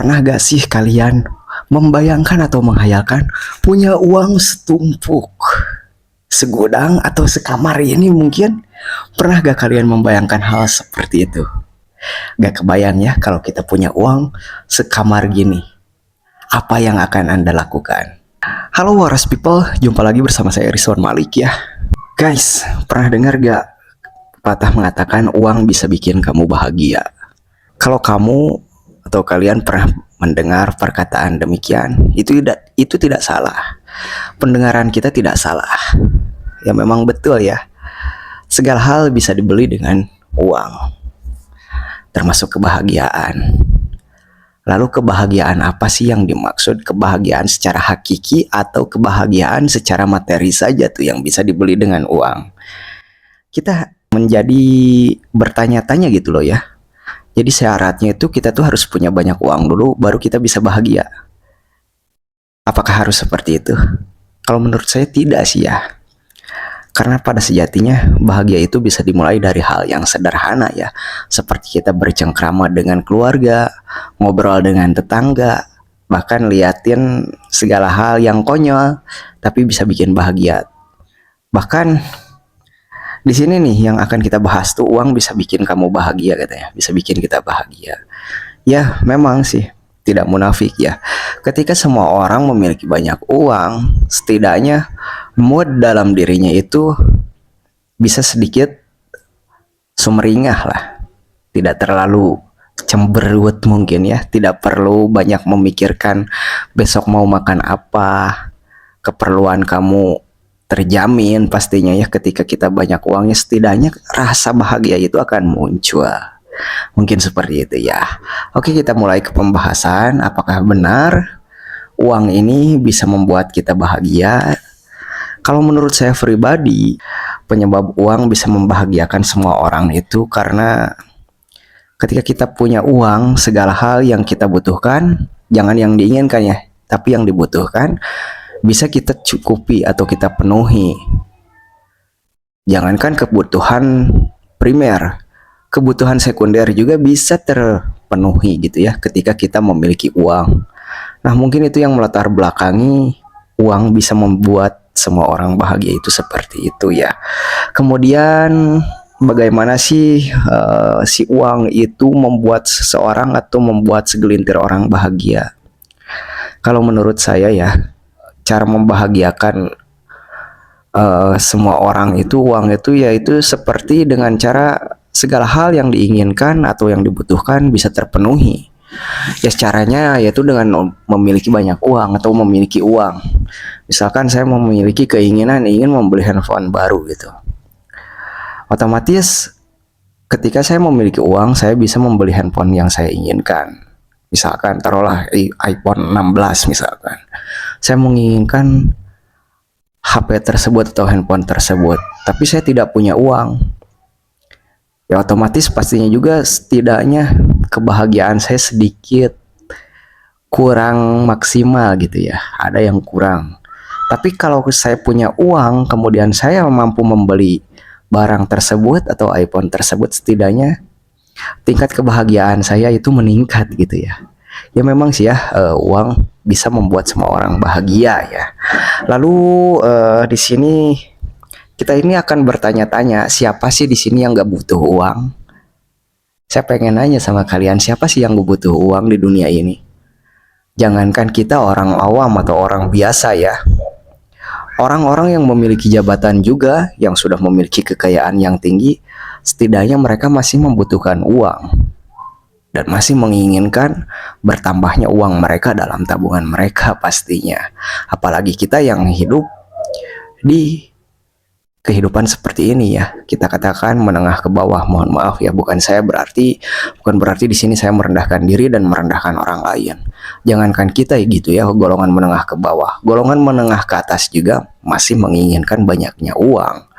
Pernah gak sih kalian membayangkan atau menghayalkan punya uang setumpuk, segudang atau sekamar ini mungkin? Pernah gak kalian membayangkan hal seperti itu? Gak kebayang ya kalau kita punya uang sekamar gini. Apa yang akan Anda lakukan? Halo Waras People, jumpa lagi bersama saya Rizwan Malik ya. Guys, pernah dengar gak patah mengatakan uang bisa bikin kamu bahagia? Kalau kamu atau kalian pernah mendengar perkataan demikian, itu tidak salah. Pendengaran kita tidak salah. Ya memang betul ya. Segala hal bisa dibeli dengan uang, termasuk kebahagiaan. Lalu kebahagiaan apa sih yang dimaksud? Kebahagiaan secara hakiki atau kebahagiaan secara materi saja tuh yang bisa dibeli dengan uang? Kita menjadi bertanya-tanya gitu loh ya. Jadi syaratnya itu kita tuh harus punya banyak uang dulu baru kita bisa bahagia. Apakah harus seperti itu? Kalau menurut saya tidak sih ya. Karena pada sejatinya bahagia itu bisa dimulai dari hal yang sederhana ya. Seperti kita bercengkrama dengan keluarga, ngobrol dengan tetangga, bahkan liatin segala hal yang konyol tapi bisa bikin bahagia. Bahkan di sini nih yang akan kita bahas tuh, uang bisa bikin kamu bahagia katanya, bisa bikin kita bahagia. Ya memang sih, tidak munafik ya. Ketika semua orang memiliki banyak uang, setidaknya mood dalam dirinya itu bisa sedikit sumringah lah. Tidak terlalu cemberut mungkin ya, tidak perlu banyak memikirkan besok mau makan apa. Keperluan kamu terjamin pastinya ya. Ketika kita banyak uangnya, setidaknya rasa bahagia itu akan muncul. Mungkin seperti itu ya. Oke, kita mulai ke pembahasan. Apakah benar uang ini bisa membuat kita bahagia? Kalau menurut saya pribadi, penyebab uang bisa membahagiakan semua orang itu karena ketika kita punya uang, segala hal yang kita butuhkan, jangan yang diinginkan ya, tapi yang dibutuhkan bisa kita cukupi atau kita penuhi. Jangankan kebutuhan primer, kebutuhan sekunder juga bisa terpenuhi gitu ya ketika kita memiliki uang. Nah mungkin itu yang melatar belakangi uang bisa membuat semua orang bahagia itu seperti itu ya. Kemudian bagaimana sih si uang itu membuat seseorang atau membuat segelintir orang bahagia? Kalau menurut saya ya, cara membahagiakan semua orang itu, uang itu yaitu seperti dengan cara segala hal yang diinginkan atau yang dibutuhkan bisa terpenuhi. Ya caranya yaitu dengan memiliki banyak uang atau memiliki uang. Misalkan saya memiliki keinginan ingin membeli handphone baru gitu. Otomatis ketika saya memiliki uang, saya bisa membeli handphone yang saya inginkan. Misalkan taruhlah iPhone 16 misalkan. Saya menginginkan HP tersebut atau handphone tersebut, tapi saya tidak punya uang. Ya otomatis pastinya juga setidaknya kebahagiaan saya sedikit kurang maksimal gitu ya. Ada yang kurang. Tapi kalau saya punya uang, kemudian saya mampu membeli barang tersebut atau iPhone tersebut, setidaknya tingkat kebahagiaan saya itu meningkat gitu ya. Ya memang sih ya, uang bisa membuat semua orang bahagia ya. Lalu di sini kita ini akan bertanya-tanya, siapa sih di sini yang nggak butuh uang? Saya pengen nanya sama kalian, siapa sih yang butuh uang di dunia ini? Jangankan kita orang awam atau orang biasa ya. Orang-orang yang memiliki jabatan juga, yang sudah memiliki kekayaan yang tinggi, setidaknya mereka masih membutuhkan uang. Dan masih menginginkan bertambahnya uang mereka dalam tabungan mereka pastinya. Apalagi kita yang hidup di kehidupan seperti ini ya, kita katakan menengah ke bawah. Mohon maaf ya, bukan berarti di sini saya merendahkan diri dan merendahkan orang lain. Jangankan kita gitu ya, golongan menengah ke bawah, golongan menengah ke atas juga masih menginginkan banyaknya uang.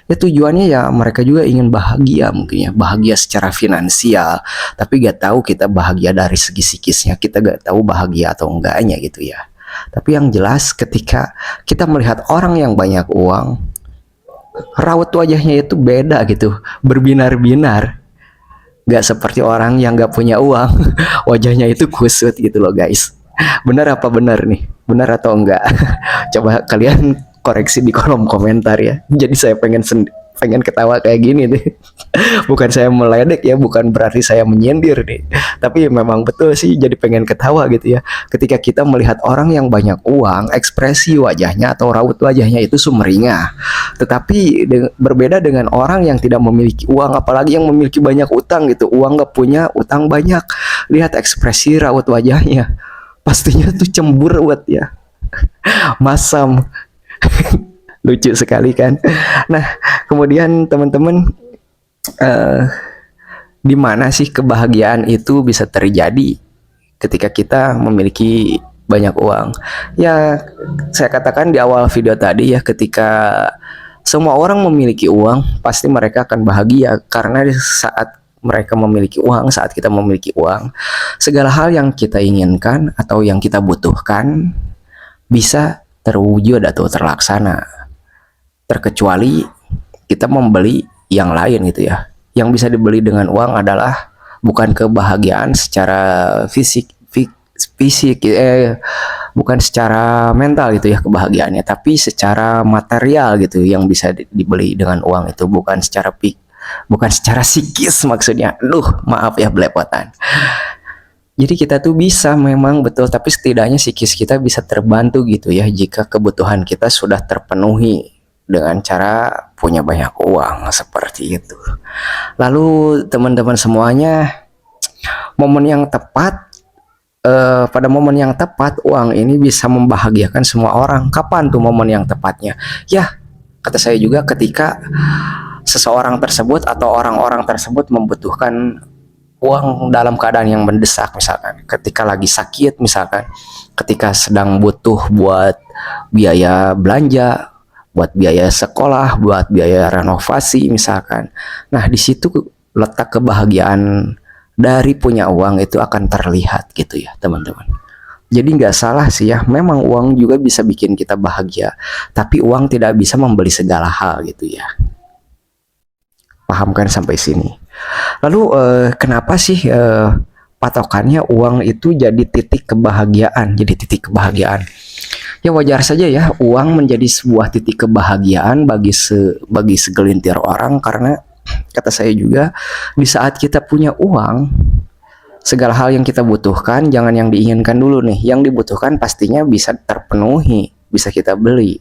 Ya tujuannya ya mereka juga ingin bahagia mungkin ya, bahagia secara finansial, tapi gak tahu kita bahagia dari segi psikisnya, kita gak tahu bahagia atau enggaknya gitu ya. Tapi yang jelas ketika kita melihat orang yang banyak uang, raut wajahnya itu beda gitu, berbinar-binar. Gak seperti orang yang gak punya uang, wajahnya itu kusut gitu loh guys. Benar apa benar nih? Benar atau enggak? Coba kalian koreksi di kolom komentar ya. Jadi saya pengen ketawa kayak gini nih. Bukan saya meledek ya, bukan berarti saya menyindir nih. Tapi memang betul sih jadi pengen ketawa gitu ya. Ketika kita melihat orang yang banyak uang, ekspresi wajahnya atau raut wajahnya itu sumringah. Tetapi berbeda dengan orang yang tidak memiliki uang, apalagi yang memiliki banyak utang gitu. Uang gak punya, utang banyak. Lihat ekspresi raut wajahnya. Pastinya tuh cemburuat ya. Masam. Lucu sekali kan. Nah, kemudian teman-teman, di mana sih kebahagiaan itu bisa terjadi ketika kita memiliki banyak uang? Ya, saya katakan di awal video tadi ya, ketika semua orang memiliki uang, pasti mereka akan bahagia karena di saat mereka memiliki uang, saat kita memiliki uang, segala hal yang kita inginkan atau yang kita butuhkan bisa terwujud atau terlaksana. Terkecuali kita membeli yang lain gitu ya. Yang bisa dibeli dengan uang adalah bukan kebahagiaan secara fisik, bukan secara mental gitu ya kebahagiaannya, tapi secara material gitu yang bisa dibeli dengan uang itu, bukan secara psikis maksudnya. Maaf ya belepotan. Jadi kita tuh bisa memang betul, tapi setidaknya psikis kita bisa terbantu gitu ya jika kebutuhan kita sudah terpenuhi dengan cara punya banyak uang seperti itu. Lalu teman-teman semuanya, momen yang tepat, pada momen yang tepat uang ini bisa membahagiakan semua orang. Kapan tuh momen yang tepatnya? Ya, kata saya juga ketika seseorang tersebut atau orang-orang tersebut membutuhkan uang dalam keadaan yang mendesak, misalkan ketika lagi sakit, misalkan ketika sedang butuh buat biaya belanja, buat biaya sekolah, buat biaya renovasi misalkan. Nah, di situ letak kebahagiaan dari punya uang itu akan terlihat gitu ya teman-teman. Jadi nggak salah sih ya, memang uang juga bisa bikin kita bahagia, tapi uang tidak bisa membeli segala hal gitu ya. Paham kan sampai sini? Lalu kenapa sih patokannya uang itu jadi titik kebahagiaan? Ya wajar saja ya, uang menjadi sebuah titik kebahagiaan bagi segelintir orang, karena kata saya juga di saat kita punya uang, segala hal yang kita butuhkan, jangan yang diinginkan dulu nih, yang dibutuhkan pastinya bisa terpenuhi, bisa kita beli.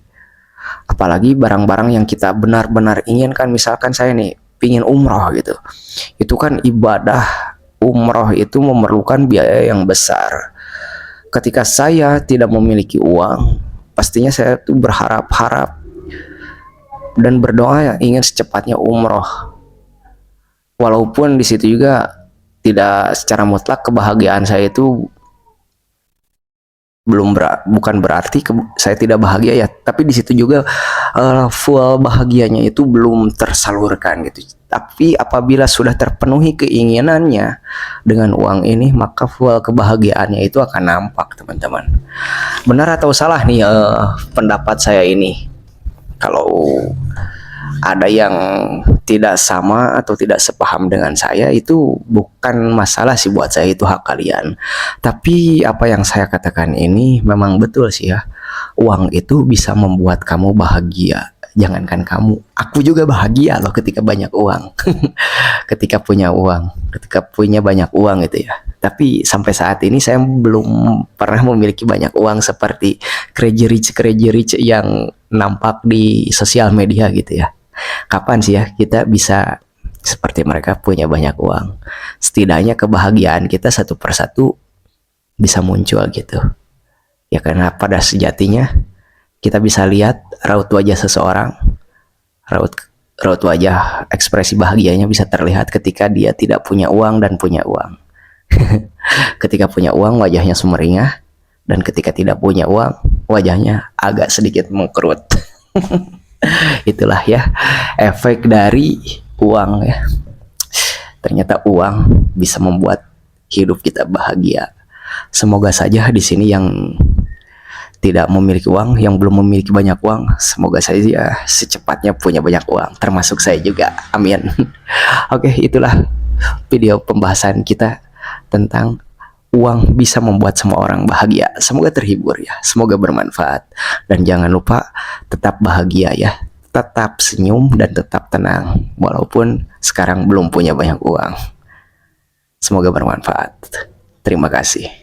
Apalagi barang-barang yang kita benar-benar inginkan, misalkan saya nih pingin umroh gitu, itu kan ibadah umroh itu memerlukan biaya yang besar. Ketika saya tidak memiliki uang, pastinya saya tuh berharap-harap dan berdoa ingin secepatnya umroh. Walaupun di situ juga tidak secara mutlak kebahagiaan saya itu bukan berarti saya tidak bahagia ya, tapi di situ juga full bahagianya itu belum tersalurkan gitu. Tapi apabila sudah terpenuhi keinginannya dengan uang ini, maka full kebahagiaannya itu akan nampak teman-teman. Benar atau salah nih pendapat saya ini? Kalau ada yang tidak sama atau tidak sepaham dengan saya, itu bukan masalah sih buat saya, itu hak kalian. Tapi apa yang saya katakan ini memang betul sih ya. Uang itu bisa membuat kamu bahagia. Jangankan kamu, aku juga bahagia loh ketika banyak uang. ketika punya banyak uang gitu ya. Tapi sampai saat ini saya belum pernah memiliki banyak uang seperti crazy rich yang nampak di sosial media gitu ya. Kapan sih ya kita bisa seperti mereka punya banyak uang? Setidaknya kebahagiaan kita satu persatu bisa muncul gitu ya, karena pada sejatinya kita bisa lihat raut wajah seseorang, raut wajah, ekspresi bahagianya bisa terlihat ketika dia tidak punya uang dan punya uang. Ketika punya uang wajahnya sumringah, dan ketika tidak punya uang wajahnya agak sedikit mengkerut. Itulah ya efek dari uang ya. Ternyata uang bisa membuat hidup kita bahagia. Semoga saja di sini yang tidak memiliki uang, yang belum memiliki banyak uang, semoga saja secepatnya punya banyak uang, termasuk saya juga. Amin. Oke, itulah video pembahasan kita tentang uang bisa membuat semua orang bahagia. Semoga terhibur ya, semoga bermanfaat. Dan jangan lupa tetap bahagia ya, tetap senyum dan tetap tenang. Walaupun sekarang belum punya banyak uang. Semoga bermanfaat. Terima kasih.